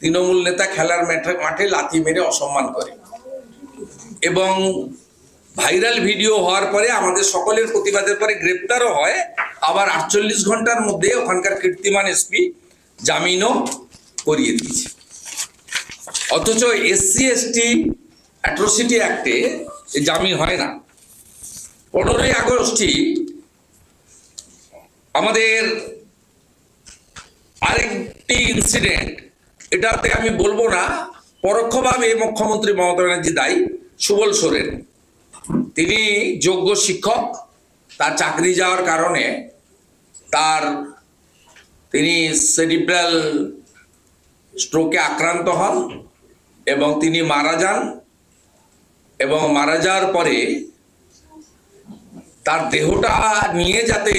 তৃণমূল নেতা খেলার মাঠে লাথি মেরে অসম্মান করে এবং ভাইরাল ভিডিও হওয়ার পরে আমাদের সকলের প্রতিবাদের পরে গ্রেপ্তারও হয়। আবার 48 ঘন্টার মধ্যে ওখানকার কীর্তিমান এসপি জামিনও করিয়ে দিয়েছে। অথচ এসসি এসটি অ্যাট্রোসিটি অ্যাক্টে জামিন হয় না। 15ই আগস্টই আমাদের আরেকটি ইনসিডেন্ট, এটাতে আমি বলবো না, পরোক্ষভাবে মুখ্যমন্ত্রী মমতা ব্যানার্জি দায়ী। সুবল সোরেন, তিনি যোগ্য শিক্ষক, তার চাকরি যাওয়ার কারণে তিনি সেরিব্রাল স্ট্রোকে আক্রান্ত হন এবং তিনি মারা যান। এবং মারা যাওয়ার পরে তার দেহটা নিয়ে যাতে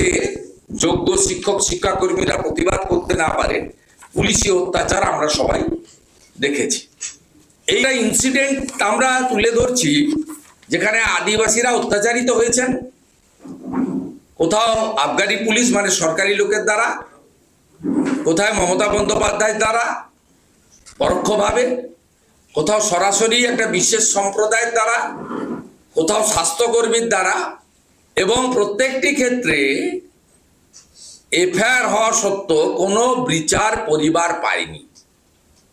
যোগ্য শিক্ষক শিক্ষাকর্মীরা প্রতিবাদ করতে না পারে, পুলিশি অত্যাচার আমরা সবাই দেখেছি। এইটা ইনসিডেন্ট আমরা তুলে ধরছি যেখানে আদিবাসীরা অত্যাচারিত হয়েছেন, কোথাও আবগারি পুলিশ মানে সরকারি লোকের দ্বারা, কোথায় মমতা বন্দ্যোপাধ্যায়ের দ্বারা পরোক্ষভাবে, কোথাও সরাসরি একটা বিশেষ সম্প্রদায়ের দ্বারা, কোথাও স্বাস্থ্যকর্মীর দ্বারা, এবং প্রত্যেকটি ক্ষেত্রে এফআইআর হওয়া সত্ত্বেও কোনো বিচার পরিবার পায়নি।